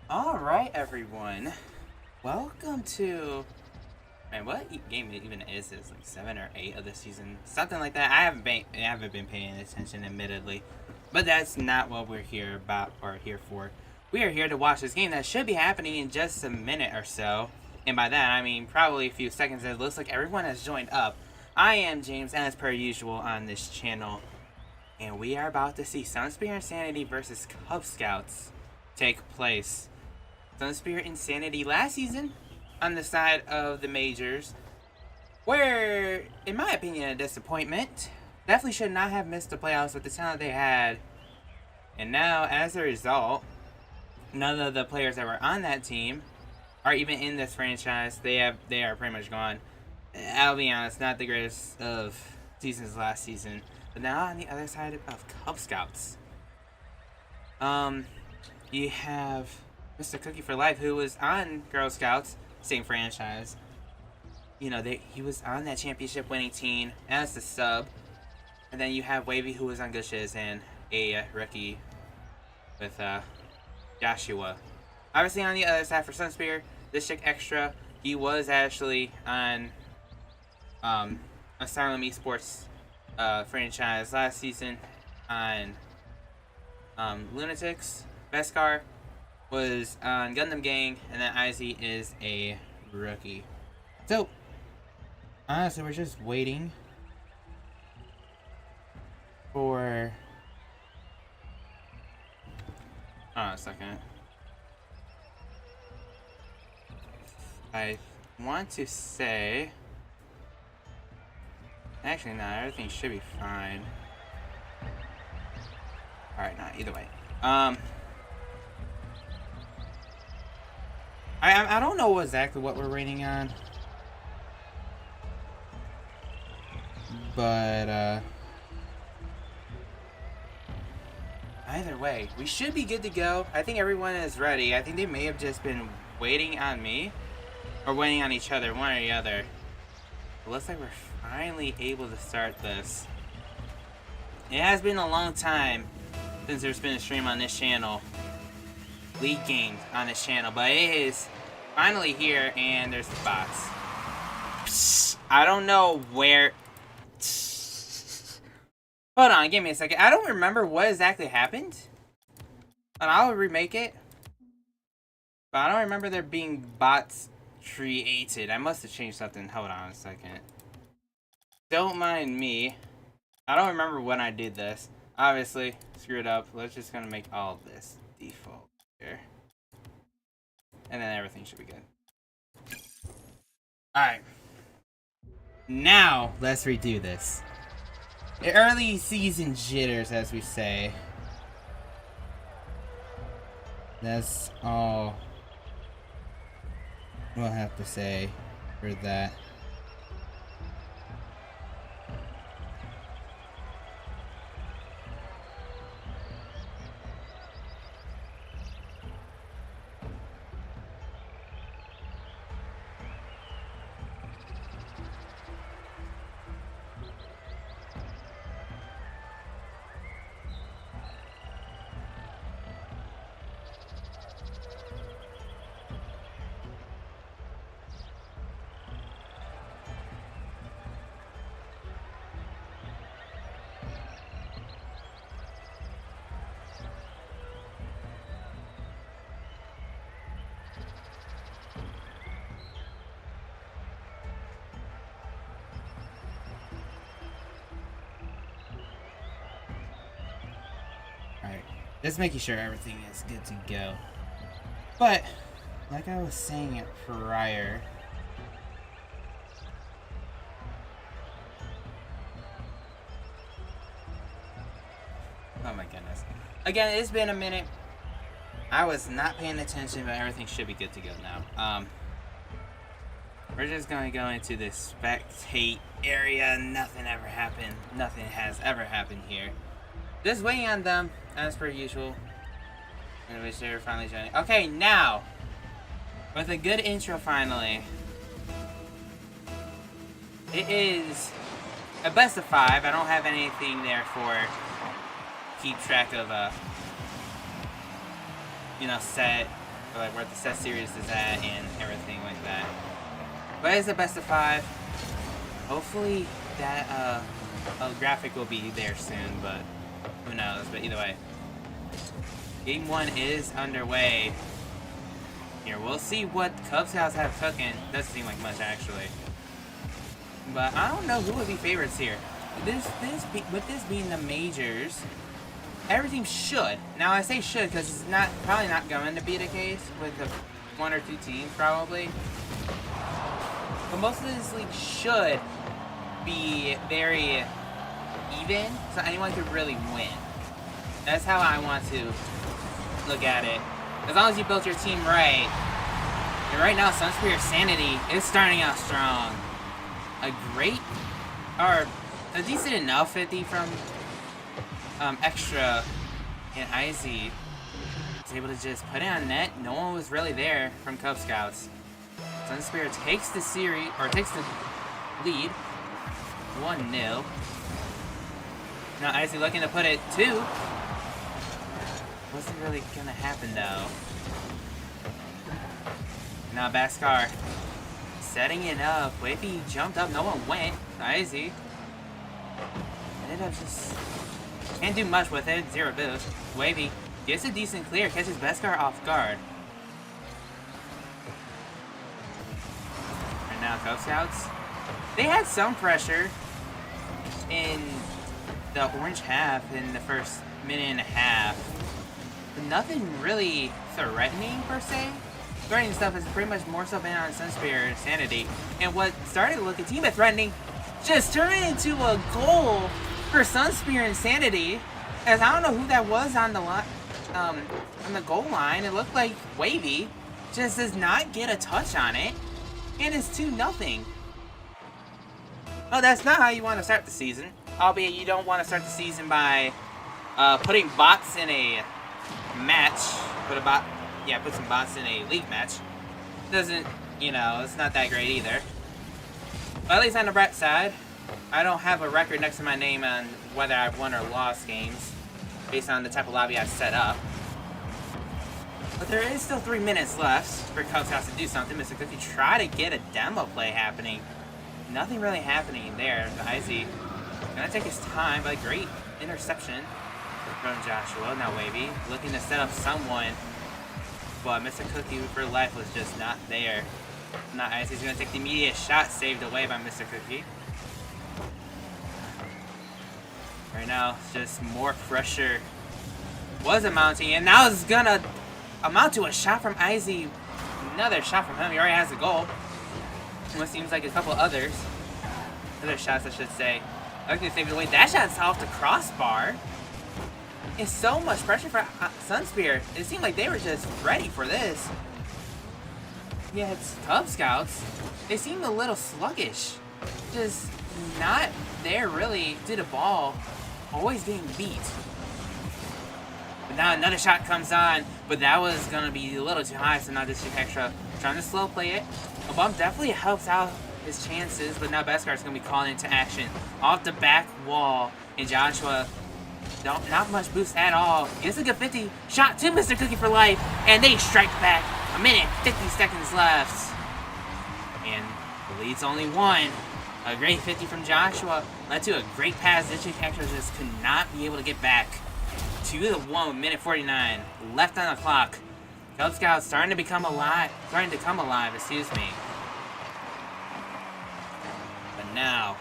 Alright, everyone. Welcome to... Man, what game it even is this? Like 7 or 8 of the season? Something like that. I haven't been paying attention, admittedly. But that's not what we're here about or here for. We are here to watch this game that should be happening in just a minute or so. And by that, I mean probably a few seconds. It looks like everyone has joined up. I am James, and as per usual on this channel. And we are about to see Sunspear Insanity versus CubScouts take place. Sunspear Insanity last season on the side of the majors, where, in my opinion, a disappointment. Definitely should not have missed the playoffs with the talent they had. And now, as a result, none of the players that were on that team are even in this franchise. They are pretty much gone. I'll be honest, not the greatest of seasons last season. But now on the other side of CubScouts, you have Mr. Cookie for Life, who was on Girl Scouts, same franchise. You know, he was on that championship winning team as the sub. And then you have Wavy, who was on Good Shiz, and a rookie with Joshua. Obviously, on the other side for Sunspear, this chick Extra, he was actually on Asylum Esports franchise last season on Lunatics. Beskar was on Gundam Gang, and then Izzy is a rookie. So, honestly, we're just waiting for... Hold on a second. I want to say... Actually, no, everything should be fine. Alright, nah, either way. I don't know exactly what we're waiting on. But, either way, we should be good to go. I think everyone is ready. I think they may have just been waiting on me. Or waiting on each other, one or the other. It looks like we're finally able to start this. It has been a long time since there's been a stream on this channel. League games on this channel, but it is finally here, and there's the bots. Psst, I don't know where... Hold on, give me a second. I don't remember what exactly happened. And I'll remake it. But I don't remember there being bots created. I must have changed something. Hold on a second. Don't mind me. I don't remember when I did this. Obviously, screwed up. Let's just gonna make all of this default here. And then everything should be good. Alright. Now, let's redo this. The early season jitters, as we say. That's all we'll have to say for that. Just making sure everything is good to go. But, like I was saying prior, oh my goodness. Again, it's been a minute. I was not paying attention, but everything should be good to go now. We're just gonna go into the spectate area. Nothing ever happened. Nothing has ever happened here. Just waiting on them, as per usual. In which they're finally joining. Okay, now, with a good intro finally, it is a best of 5. I don't have anything there for keep track of, set or like where the set series is at and everything like that. But it's a best of 5. Hopefully that graphic will be there soon, but who knows. But either way, Game 1 is underway. Here, we'll see what CubScouts have cooking. Doesn't seem like much, actually. But I don't know who would be favorites here. With this being the majors, everything should. Now, I say should because it's probably not going to be the case with the 1 or 2 teams, probably. But most of this league should be very even, so anyone could really win. That's how I want to look at it. As long as you build your team right. And right now, Sunspear Sanity is starting out strong. A decent enough 50 from Extra, and Izzy was able to just put it on net. No one was really there from CubScouts. Sunspear takes the series, or takes the lead, 1-0. Now Izzy looking to put it 2. Wasn't really gonna happen though. Now Bhaskar setting it up. Wavy jumped up, no one went. Izzy ended up just can't do much with it. 0 boost. Wavy gets a decent clear, catches Bhaskar off guard. And now CubScouts, they had some pressure in the orange half in the first minute and a half. But nothing really threatening per se. Threatening stuff has pretty much more so been on Sunspear Sanity. And what started to look a team bit threatening just turned into a goal for Sunspear Insanity. As I don't know who that was on the goal line. It looked like Wavy just does not get a touch on it. And it's 2-0. Well, that's not how you want to start the season. Albeit you don't want to start the season by putting bots in a match. Put some bots in a league match. Doesn't, it's not that great either. But at least on the bright side, I don't have a record next to my name on whether I've won or lost games based on the type of lobby I've set up. But there is still 3 minutes left for CubScouts to do something. Mr. Cookie try to get a demo play happening. Nothing really happening there. Izzy gonna take his time, but a great interception from Joshua. Now Wavy looking to set up someone, but Mr. Cookie for life was just not there. Now Izzy's gonna take the immediate shot saved away by Mr. Cookie. Right now, just more pressure was amounting, and now it's gonna amount to a shot from Izzy. Another shot from him. He already has a goal. And what seems like a couple other shots, I should say. I was gonna save it away. That shot's off the crossbar. It's so much pressure for Sunspear. It seemed like they were just ready for this. Yeah, it's CubScouts. They seemed a little sluggish. Just not there really to the ball. Always getting beat. But now another shot comes on, but that was going to be a little too high, so now this is Extra trying to slow play it. A bump definitely helps out his chances, but now Bhaskar's going to be called into action. Off the back wall, and Joshua, not much boost at all. Gets a good 50. Shot to Mr. Cookie for life, and they strike back. 1 minute, 50 seconds left. And the lead's only 1. A great 50 from Joshua led to a great pass. This Extra just could not be able to get back. 2-1, minute 49 left on the clock. CubScouts starting to come alive, excuse me. But now,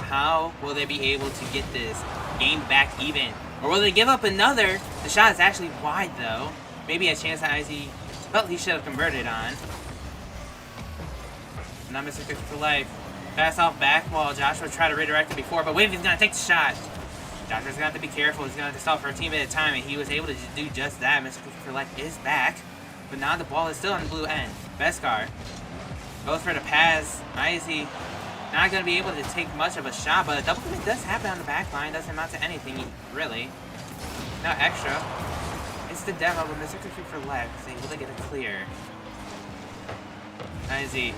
how will they be able to get this game back even? Or will they give up another? The shot is actually wide though. Maybe a chance that Izzy felt he should have converted on. Now Mr. Cookie for life. Pass off back wall. Joshua tried to redirect it before, but Wavy's going to take the shot. Joshua's going to have to be careful. He's going to have to stop for a team at a time, and he was able to do just that. Mr. Cookie for life is back, but now the ball is still on the blue end. Bhaskar goes for the pass. Izzy not going to be able to take much of a shot, but a double commit does happen on the back line. Doesn't amount to anything, really. Now Extra. It's the demo, but Mr. Cookie for life is able to get a clear. Izzy.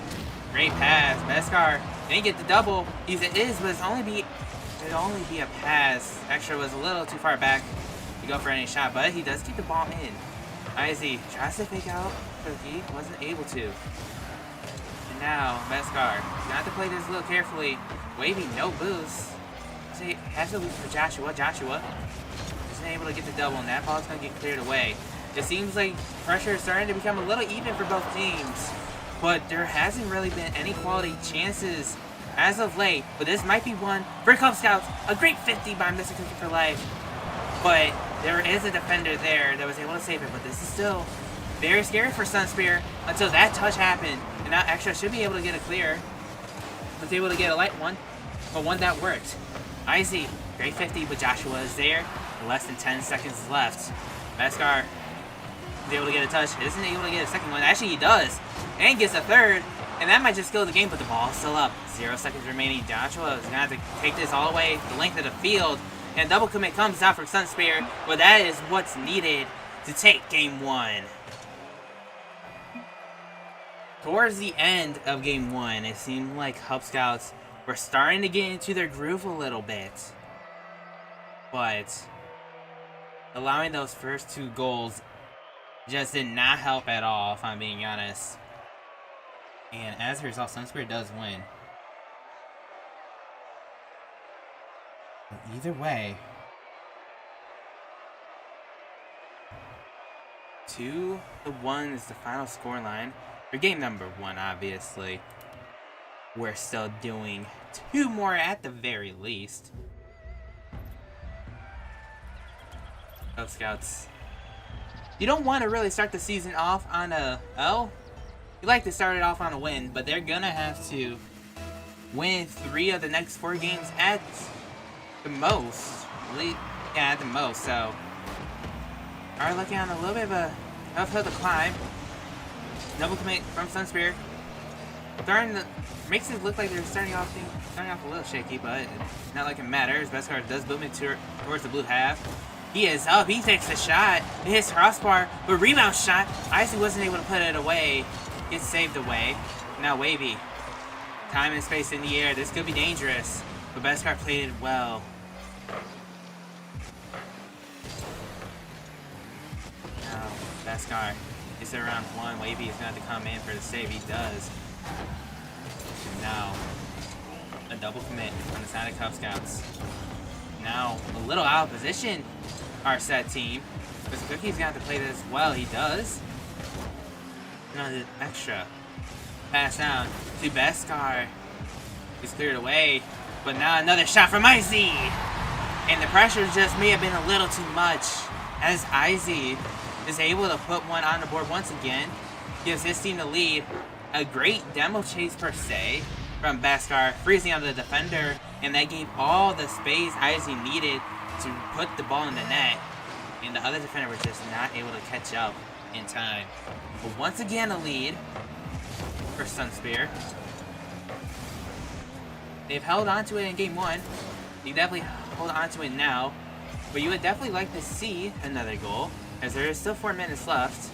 Great pass. Bhaskar didn't get the double. But it'd only be a pass. Extra was a little too far back. to go for any shot, but he does keep the ball in. IZ tries to fake out Cookie, wasn't able to. And now, Beskar, got to play this a little carefully. Wavy, no boost. So he has to lose for Joshua. Joshua isn't able to get the double, and that ball's going to get cleared away. It seems like pressure is starting to become a little even for both teams, but there hasn't really been any quality chances as of late. But this might be one for CubScouts. A great 50 by Mr. Cookie for Life. But there is a defender there that was able to save it, but this is still very scary for Sunspear until that touch happened. And now Extra should be able to get a clear. Was able to get a light one, but one that worked. IZ, great 50, but Joshua is there. Less than 10 seconds left. Beskar is able to get a touch. Isn't able to get a second one. Actually, he does. And gets a third. And that might just kill the game, but the ball's still up. 0 seconds remaining. Joshua is going to have to take this all the way the length of the field. And double commit comes out from Sunspear, but that is what's needed to take game one. Towards the end of game one, it seemed like CubScouts were starting to get into their groove a little bit. But allowing those first 2 goals just did not help at all, if I'm being honest. And as a result, Sunspear does win. But either way, 2-1 is the final scoreline for game number 1, obviously. We're still doing 2 more at the very least. CubScouts, you don't want to really start the season off on a L. You like to start it off on a win, but they're gonna have to win 3 of the next 4 games at the most. Yeah, at the most. So, are looking on a little bit of a uphill to climb. Double commit from Sunspear. Makes it look like they're starting off a little shaky, but not like it matters. Beskar does boom it towards the blue half. He is up. He takes the shot. It hits crossbar, but rebound shot. Icy wasn't able to put it away. Gets saved away. Now Wavy. Time and space in the air. This could be dangerous, but Beskar played it well. Now Beskar is around 1. Wavy is going to come in for the save. He does. And now a double commit on the side of CubScouts. Now a little out of position, our set team. Because Cookie's got to play this well. He does. Now the extra pass down to Beskar. He's cleared away. But now another shot from IZ. And the pressure just may have been a little too much. As IZ is able to put one on the board once again. Gives his team the lead. A great demo chase per se from Beskar, freezing out the defender, and that gave all the space IZ needed to put the ball in the net, and the other defender was just not able to catch up in time. But once again, a lead for Sunspear. They've held on to it in game 1. You definitely hold on to it now, but you would definitely like to see another goal, as there is still 4 minutes left.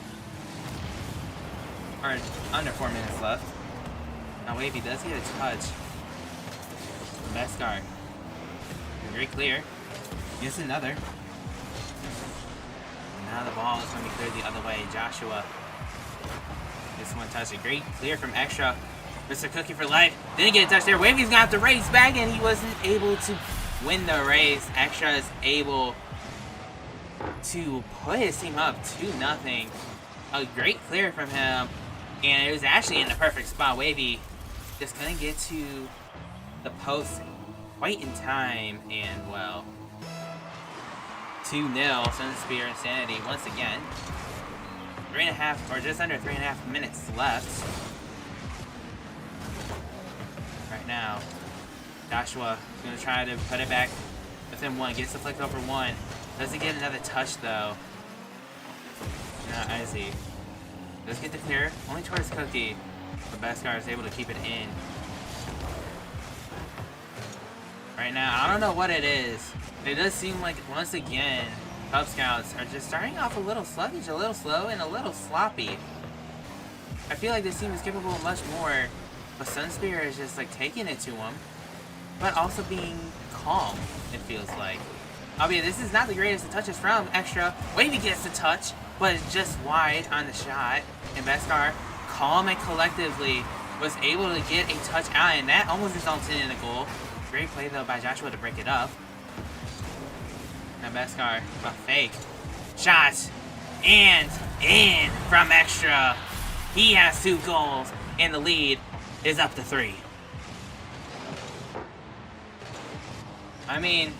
Or under 4 minutes left. Now Wavy does get a touch. Beskar. Very clear. Gets another. And now the ball is going to be cleared the other way. Joshua. This one touch. A great clear from Extra. Mr. Cookie for Life. Didn't get a touch there. Wavy's going to have to race back, and he wasn't able to win the race. Extra is able to put his team up 2-0. A great clear from him. And it was actually in the perfect spot. Wavy just couldn't get to the post quite in time. And, well, 2-0. Sunspear Insanity once again. 3.5, or just under 3.5 minutes left. Right now, Joshua is going to try to put it back within 1. Gets the flick over 1. Doesn't get another touch, though. Now, Izzy does get the clear, only towards Cookie, but Beskar is able to keep it in. Right now, I don't know what it is. It does seem like, once again, CubScouts are just starting off a little sluggish, a little slow, and a little sloppy. I feel like this team is capable of much more, but Sunspear is just like taking it to them, but also being calm, it feels like. Albeit this is not the greatest of touches from Extra. Wavy gets the touch, but it's just wide on the shot. And Beskar, calm and collectively, was able to get a touch out, and that almost resulted in a goal. Great play though by Joshua to break it up. Now Beskar, a fake shot, and in from Extra. He has 2 goals, and the lead is up to 3. I mean,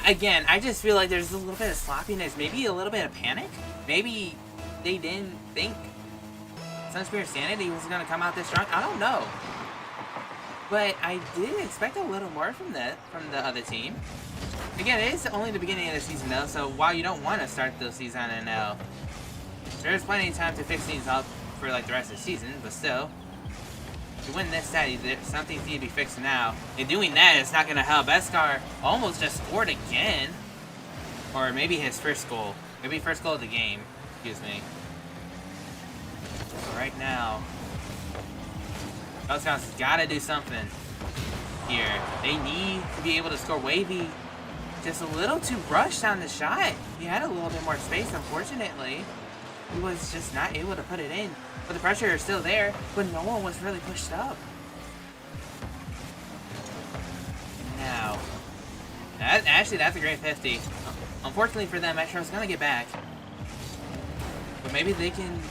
again, I just feel like there's a little bit of sloppiness, maybe a little bit of panic. Maybe they didn't think Sunspear Sanity was going to come out this strong. I don't know. But I did expect a little more from the other team. Again, it is only the beginning of the season though, so while you don't want to start the season on an L, there's plenty of time to fix things up for like the rest of the season, but still. To win this set, something needs to be fixed now. And doing that, it's not going to help. Beskar almost just scored again. Or maybe his first goal. Maybe first goal of the game. Excuse me. So right now, CubScouts got to do something here. They need to be able to score. Wavy just a little too rushed on the shot. He had a little bit more space, unfortunately. He was just not able to put it in. But the pressure is still there, but no one was really pushed up. Now, actually that's a great 50. Unfortunately for them, Metro's gonna get back. But maybe they can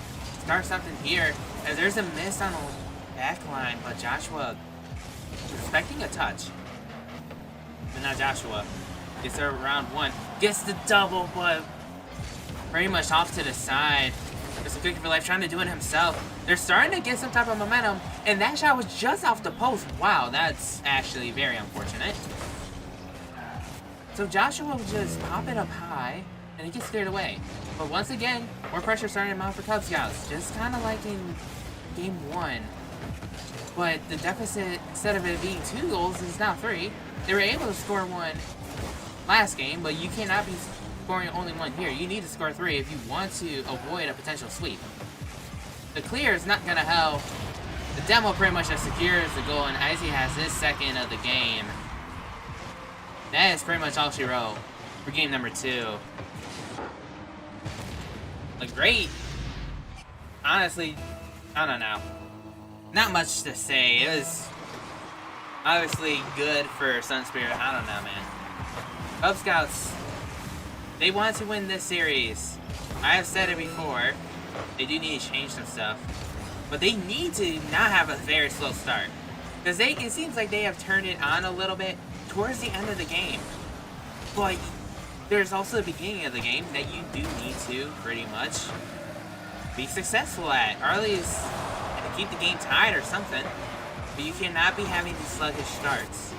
start something here, as there's a miss on the back line, but Joshua expecting a touch. But not Joshua. Gets there round 1. Gets the double, but pretty much off to the side. Just a quick for life, trying to do it himself. They're starting to get some type of momentum, and that shot was just off the post. Wow, that's actually very unfortunate. So Joshua will just pop it up high, and it gets cleared away. But once again, more pressure starting to mount for CubScouts, just kind of like in game 1. But the deficit, instead of it being 2 goals, is now 3. They were able to score 1 last game, but you cannot be scoring only 1 here. You need to score 3 if you want to avoid a potential sweep. The clear is not going to help. The demo pretty much just secures the goal, and Izzy has his second of the game. That is pretty much all she wrote for game number 2. A great, honestly, I don't know. Not much to say. It was obviously good for Sunspear. I don't know, man. CubScouts, they want to win this series. I have said it before. They do need to change some stuff. But they need to not have a very slow start. Because it seems like they have turned it on a little bit towards the end of the game. But there's also the beginning of the game that you do need to, pretty much, be successful at. Or at least keep the game tied or something. But you cannot be having these sluggish starts.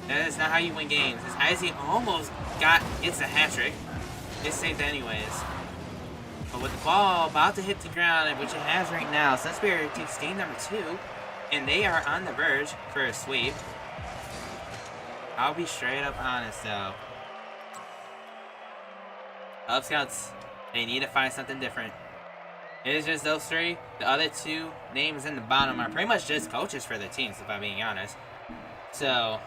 That is not how you win games. As Izzy almost gets a hat-trick. It's saved anyways. But with the ball about to hit the ground, which it has right now, Sunspear takes game number 2, and they are on the verge for a sweep. I'll be straight up honest though. CubScouts, they need to find something different. It is just those 3. The other 2 names in the bottom are pretty much just coaches for the teams, if I'm being honest. So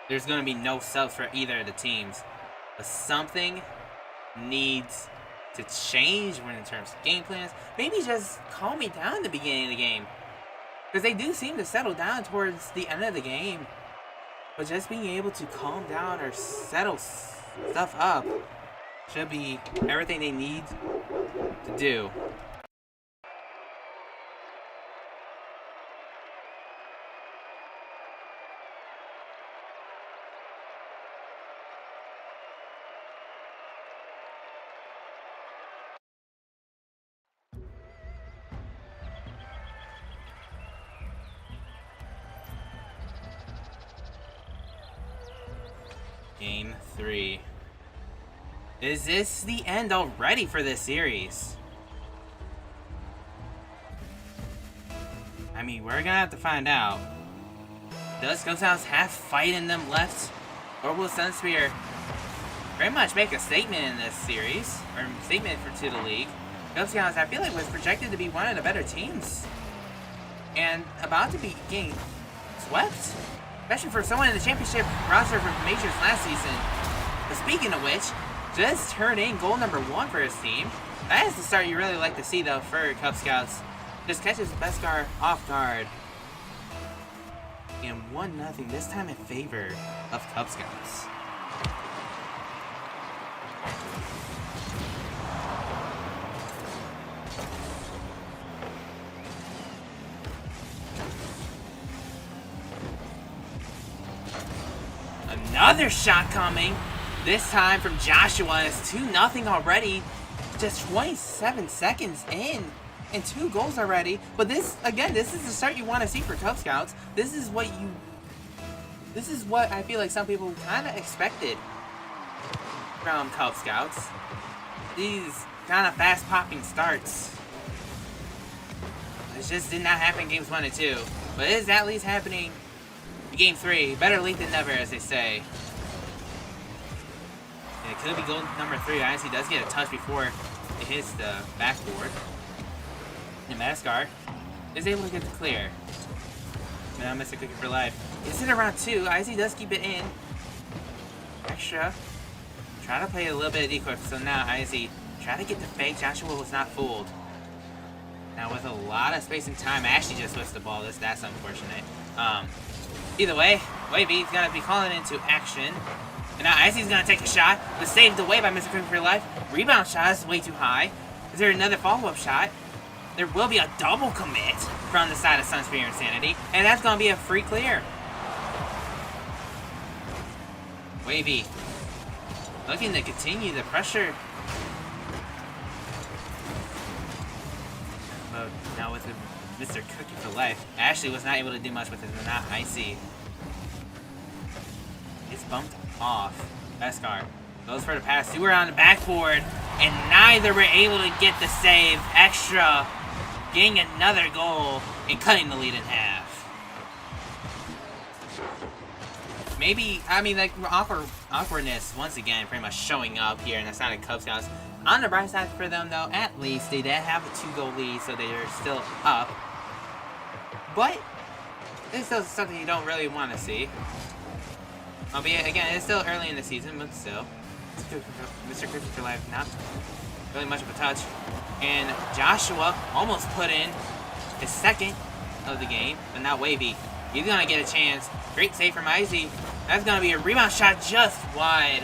there's going to be no subs for either of the teams. But something needs to change when in terms of game plans. Maybe just calm me down at the beginning of the game. Because they do seem to settle down towards the end of the game. But just being able to calm down or settle stuff up should be everything they need to do. Game 3. Is this the end already for this series? I mean, we're gonna have to find out. Does CubScouts have fight in them left? Or will Sunspear pretty much make a statement in this series? Or statement to the league? CubScouts, I feel like, was projected to be one of the better teams. And about to be getting swept especially for someone in the championship roster from Majors last season. But speaking of which, just turned in goal number 1 for his team. That is the start you really like to see, though, for CubScouts. Just catches Beskar off guard. And 1-0, this time in favor of CubScouts. Another shot coming. This time from Joshua. It's 2-0 already. Just 27 seconds in. And 2 goals already. But this, again, this is the start you want to see for CubScouts. This is what I feel like some people kind of expected from CubScouts. These kind of fast-popping starts. It just did not happen in games 1 and 2. But it is at least happening in game 3. Better late than never, as they say. And it could be goal number 3. Honestly, does get a touch before it hits the backboard. And Beskar is able to get the clear. Now Mr. Cookie for life. Is it around 2? Izzy does keep it in. Extra. Try to play a little bit of decoy. So now Izzy try to get the fake. Joshua was not fooled. Now with a lot of space and time, Ashley just whiffs the ball. That's unfortunate. Either way, Wavy's gonna be calling into action. And now Izzy's gonna take a shot, but saved away by Mr. Cookie for life. Rebound shot is way too high. Is there another follow-up shot? There will be a double commit from the side of Sunspear Insanity, and that's going to be a free clear. Wavy looking to continue the pressure. But now with Mr. Cookie for life, Ashley was not able to do much with it, but not Icy. It's bumped off. Beskar goes for the pass. 2 were on the backboard, and neither were able to get the save. Extra. Getting another goal and cutting the lead in half. Maybe, I mean, like, awkwardness once again pretty much showing up here in the side of CubScouts. On the bright side for them, though, at least they did have a 2-goal lead, so they are still up. But it's still something you don't really want to see. Albeit, again, it's still early in the season, but still. Mr. Cookie for life, not really much of a touch. And Joshua almost put in his second of the game, but not Wavy. He's going to get a chance. Great save from Izzy. That's going to be a rebound shot just wide.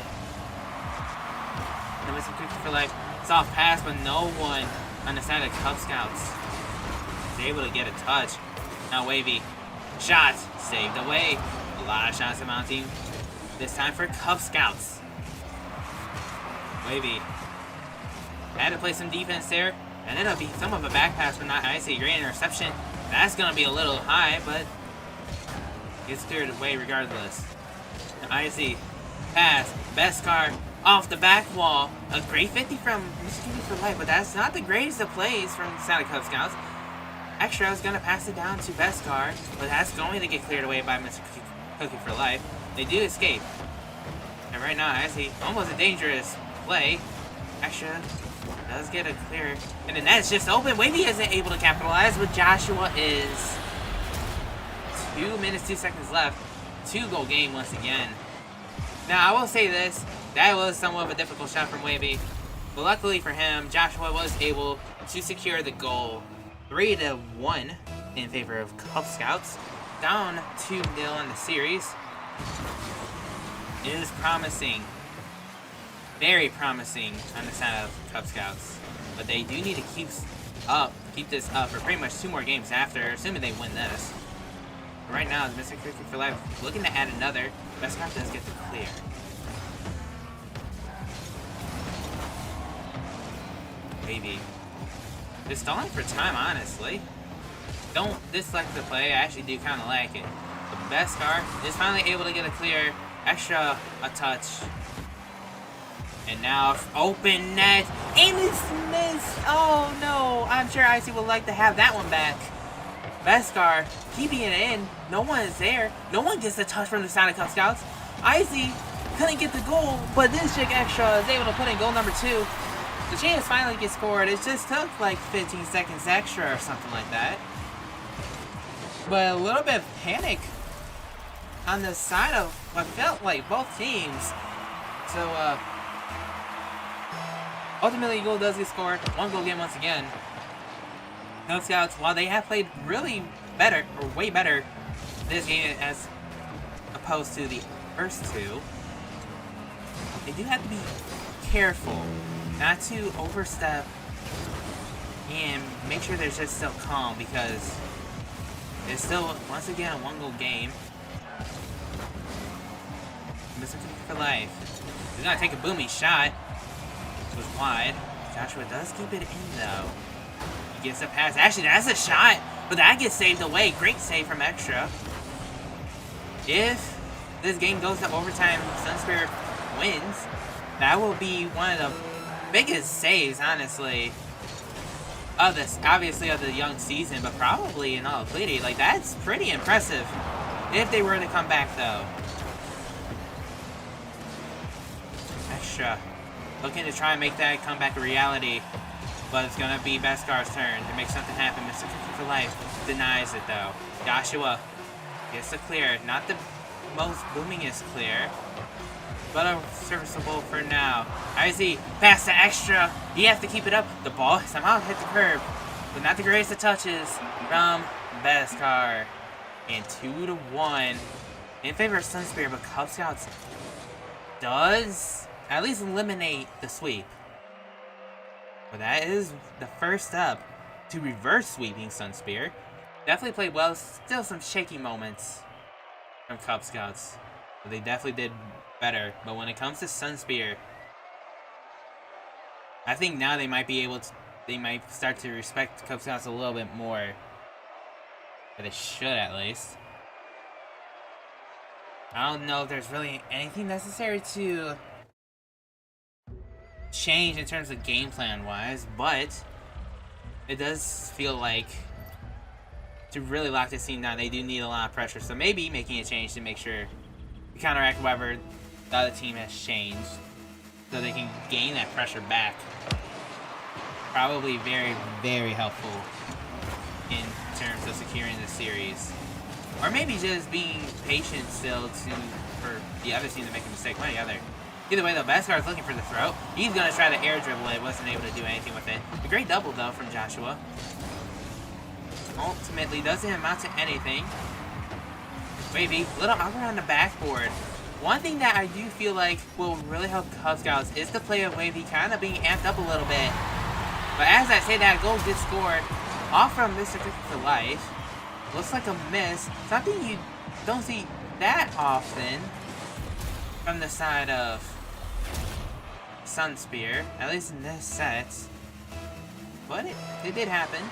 And Mr. Cookie for life. Soft pass, but no one on the side of CubScouts is able to get a touch. Now Wavy. Shot saved away. A lot of shots amounting. This time for CubScouts. Wavy. Had to play some defense there. And it'll be some of a back pass, but not Icy. Great interception. That's going to be a little high, but gets cleared away regardless. Icy. Pass. Beskar off the back wall. A great 50 from Mr. Cookie for life, but that's not the greatest of plays from Santa CubScouts. Extra is going to pass it down to Beskar, but that's going to get cleared away by Mr. Cookie for life. They do escape. And right now, Icy, almost a dangerous play. Extra does get a clear, and the net's just open. Wavy isn't able to capitalize, but Joshua is. 2 minutes, 2 seconds left. 2-goal game once again. Now, I will say this. That was somewhat of a difficult shot from Wavy, but luckily for him, Joshua was able to secure the goal. 3-1 in favor of CubScouts. Down 2-0 in the series. It is promising. Very promising on the side of CubScouts, but they do need to keep this up for pretty much 2 more games after, assuming they win this. But right now, Mr. Cookie for life looking to add another. Beskar does get the clear. Maybe just stalling for time, honestly. Don't dislike the play. I actually do kind of like it. But Beskar is finally able to get a clear. Extra a touch. And now open net. Aim is missed. Oh no. I'm sure Icy would like to have that one back. Beskar keeping it in. No one is there. No one gets the touch from the side of CubScouts. Icy couldn't get the goal, but this chick Extra is able to put in goal number 2. The chance finally gets scored. It just took like 15 seconds extra or something like that. But a little bit of panic on the side of what felt like both teams. So, ultimately, a goal does get scored. 1-goal game once again. CubScouts, while they have played really better, or way better, this game as opposed to the first two, they do have to be careful not to overstep and make sure they're just still calm, because it's still, once again, a 1-goal game. Mr. for life. He's gonna take a booming shot. It was wide. Joshua does keep it in though. He gets a pass. Actually, that's a shot, but that gets saved away. Great save from Extra. If this game goes to overtime, Sunspear wins. That will be one of the biggest saves, honestly, of this, obviously, of the young season, but probably in all of Cleary. Like, that's pretty impressive if they were to come back, though. Extra looking to try and make that comeback a reality, but it's gonna be Beskar's turn to make something happen. Mr. Cookie for life denies it, though. Joshua gets the clear. Not the most boomingest clear, but a serviceable for now. Izzy, pass to Extra. He has to keep it up. The ball somehow hit the curb, but not the greatest of touches from Beskar. And 2-1 in favor of Sunspear, but CubScouts does at least eliminate the sweep. But that is the first step to reverse sweeping Sunspear. Definitely played well. Still some shaky moments from CubScouts, but they definitely did better. But when it comes to Sunspear, I think now they might be able to, they might start to respect CubScouts a little bit more. Or they should, at least. I don't know if there's really anything necessary to change in terms of game plan wise, but it does feel like to really lock this team down, they do need a lot of pressure. So maybe making a change to make sure to counteract whatever the other team has changed, so they can gain that pressure back. Probably very, very helpful in terms of securing the series. Or maybe just being patient still for the other team to make a mistake. One or the other. Either way, though, Beskar is looking for the throw. He's going to try to air dribble it. Wasn't able to do anything with it. A great double, though, from Joshua. Ultimately, doesn't amount to anything. Wavy, little awkward on the backboard. One thing that I do feel like will really help CubScouts is the play of Wavy kind of being amped up a little bit. But as I say that, goal gets scored off from Mr. Cookie for life. Looks like a miss. Something you don't see that often from the side of Sunspear, at least in this set. But it did happen.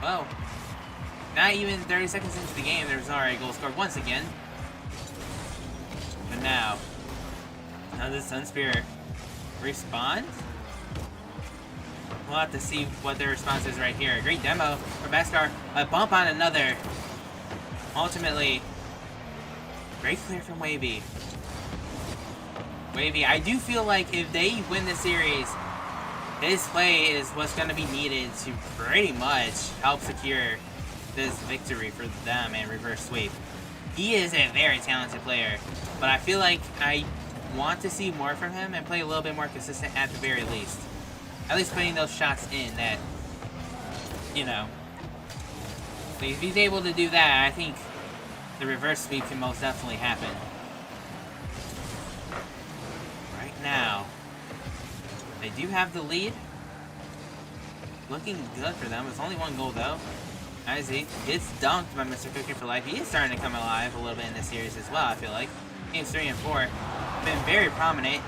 Well, not even 30 seconds into the game, there was already a goal scored once again. But now does Sunspear respond? We'll have to see what their response is right here. Great demo for Beskar. A bump on another. Ultimately, great clear from Wavy. Wavy, I do feel like if they win the series, his play is what's going to be needed to pretty much help secure this victory for them and reverse sweep. He is a very talented player, but I feel like I want to see more from him and play a little bit more consistent at the very least. At least putting those shots in that, you know. If he's able to do that, I think the reverse sweep can most definitely happen. Right now, they do have the lead. Looking good for them. It's only 1 goal though. Izzy gets dunked by Mr. Cookie for life. He is starting to come alive a little bit in this series as well, I feel like. Games 3 and 4 been very prominent.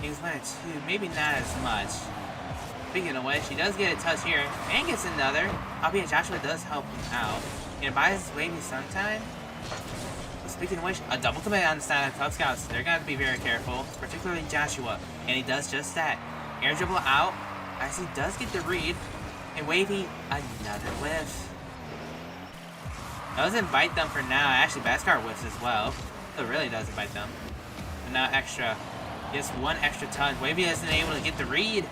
Games 1 and 2, maybe not as much. Speaking of which, he does get a touch here and gets another. Albeit Joshua does help him out. And buys Wavy sometime. Speaking of which, a double commit on the side of CubScouts. They're going to be very careful, particularly Joshua. And he does just that. Air dribble out. As he does get the read. And Wavy, another whiff. Doesn't bite them for now. Actually, Beskar whiffs as well. So it really doesn't bite them. But now Extra. Just 1 extra touch. Wavy isn't able to get the read.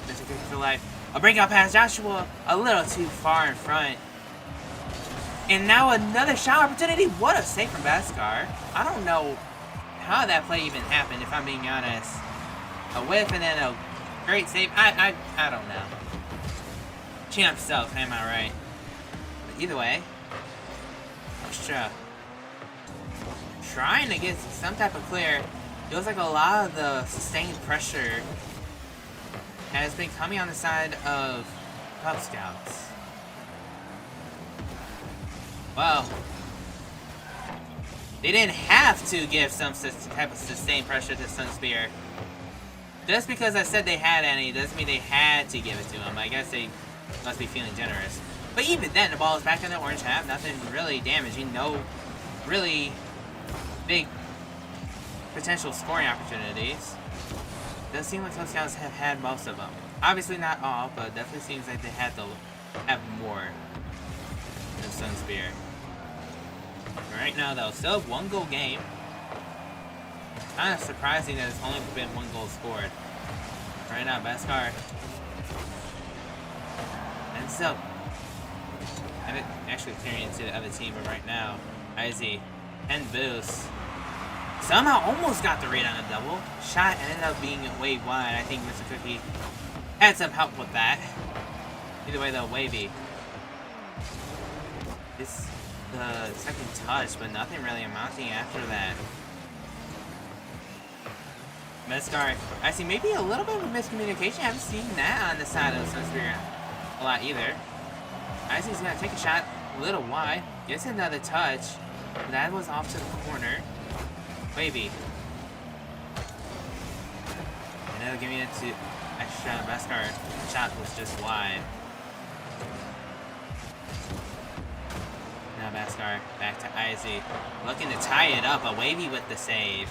Mr. Cookie for life. A breakout pass. Joshua a little too far in front. And now another shot opportunity. What a save from Beskar. I don't know how that play even happened, if I'm being honest. A whiff and then a great save. I don't know. Champ self, am I right? But either way, extra. Trying to get some type of clear. Feels like a lot of the sustained pressure has been coming on the side of CubScouts. Well, they didn't have to give some type of sustained pressure to Sunspear. Just because I said they had any doesn't mean they had to give it to him. I guess they must be feeling generous. But even then, the ball is back in the orange half. Nothing really damaging. No really big potential scoring opportunities. Does seem like CubScouts have had most of them. Obviously not all, but definitely seems like they had to have more than Sunspear. Right now, though, still 1-goal game. Kind of surprising that it's only been 1 goal scored. Right now, Beskar ends up actually clearing into the other team, but right now, Izzy 10 boosts. Somehow almost got the read on a double. Shot ended up being way wide. I think Mr. Cookie had some help with that. Either way, though, wavy. It's the second touch, but nothing really amounting after that. Beskar, I see maybe a little bit of miscommunication. I haven't seen that on the side of Sunspear a lot either. I see he's going to take a shot a little wide. Gets another touch. That was off to the corner. Wavy. And now giving it to extra. Beskar shot was just wide. Now Beskar back to Izzy. Looking to tie it up, but Wavy with the save.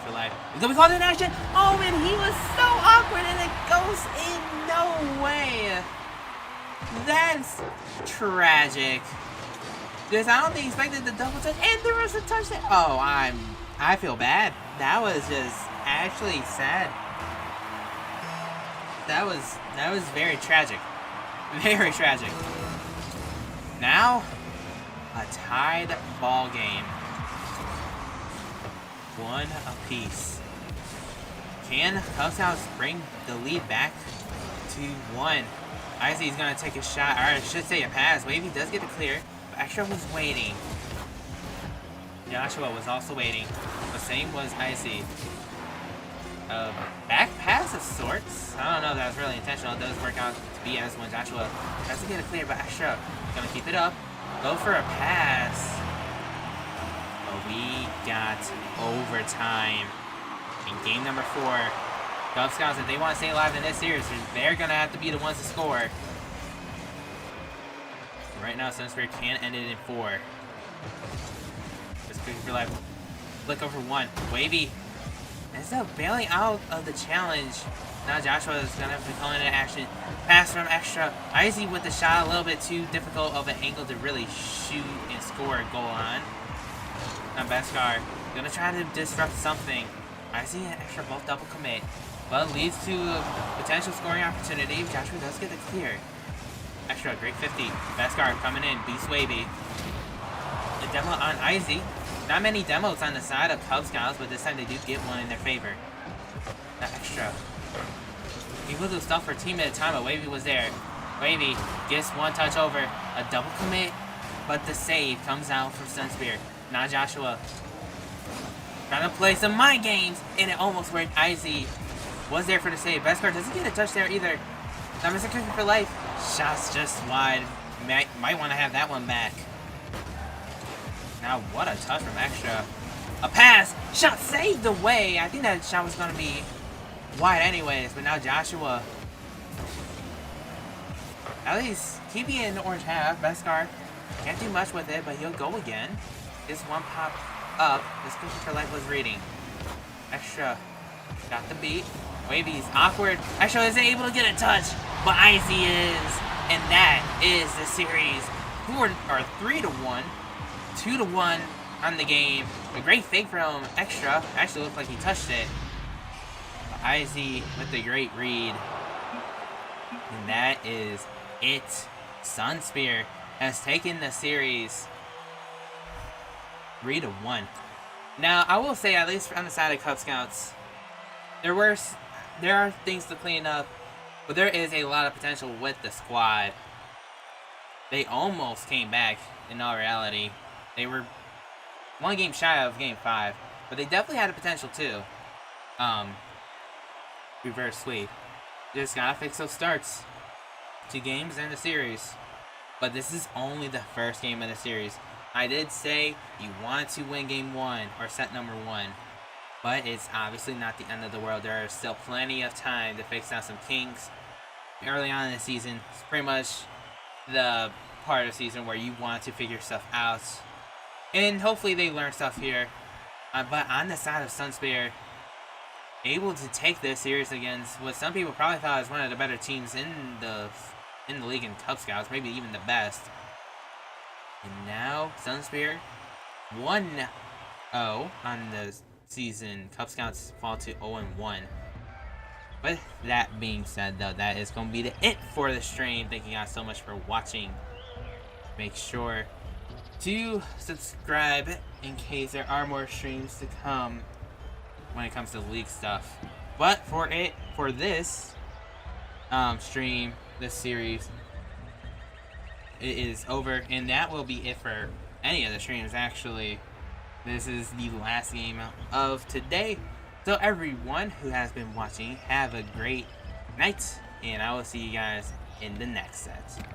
For life. He's gonna be called in action. Oh man, he was so awkward and it goes in. No way. That's tragic. Because I don't think he expected the double touch, and there was a touch there. Oh, I feel bad. That was just actually sad. That was very tragic. Very tragic. Now, a tied ball game. 1 apiece. Can CubScouts bring the lead back to 1? Izzy's gonna take a shot, or I should say a pass. Wavy does get the clear, but Extra was waiting. Joshua was also waiting. The same was Izzy. Back pass of sorts. I don't know if that was really intentional. It does work out to be as when Joshua doesn't get a clear, but Extra gonna keep it up. Go for a pass. We got overtime in game number 4. CubScouts, if they want to stay alive in this series, they're going to have to be the ones to score. Right now, Sunspear can end it in 4. Just quick for life. Flick over 1. Wavy ends up bailing out of the challenge. Now Joshua is going to have to call into action. Pass from Extra. Izzy with the shot a little bit too difficult of an angle to really shoot and score a goal on. Now Beskar gonna try to disrupt something. Izzy and Extra both double commit, but leads to a potential scoring opportunity. Joshua does get the clear. Extra, great 50. Beskar coming in, beats Wavy. The demo on Izzy. Not many demos on the side of CubScouts, but this time they do get one in their favor. Now Extra. Able to stop for a team at a time, but Wavy was there. Wavy gets 1 touch over, a double commit, but the save comes out from Sunspear. Now Joshua trying to play some mind games, and it almost worked. Izzy was there for the save. Beskar doesn't get a touch there either. Now Mr. Cookie for life. Shots just wide. Might want to have that one back. Now what a touch from Extra. A pass. Shot saved away. I think that shot was going to be wide anyways, but now Joshua at least keeping it in the orange half. Beskar can't do much with it, but he'll go again. This one pop up. This Cookie for life was reading. Extra got the beat. Wavy's awkward. Extra isn't able to get a touch, but Izzy is. And that is the series. 3-1. 2-1 on the game. A great fake from Extra. Actually looked like he touched it. But Izzy with the great read. And that is it. Sunspear has taken the series 3-1. Now, I will say, at least on the side of CubScouts, there are things to clean up, but there is a lot of potential with the squad. They almost came back, in all reality. They were one game shy of game 5, but they definitely had a potential too. Reverse sweep. Just gotta fix those starts. 2 games in the series. But this is only the first game of the series. I did say you want to win game 1 or set number 1. But it's obviously not the end of the world. There is still plenty of time to fix out some kinks. Early on in the season, it's pretty much the part of the season where you want to figure stuff out. And hopefully they learn stuff here. But on the side of Sunspear, able to take this series against what some people probably thought was one of the better teams in the league in CubScouts, maybe even the best. And now Sunspear 1-0 on the season. CubScouts fall to 0-1. With that being said, though, that is going to be it for the stream. Thank you guys so much for watching. Make sure to subscribe in case there are more streams to come when it comes to league stuff. But for this stream, this series, it is over, and that will be it for any of the streams. Actually, this is the last game of today. So everyone who has been watching, have a great night, and I will see you guys in the next set.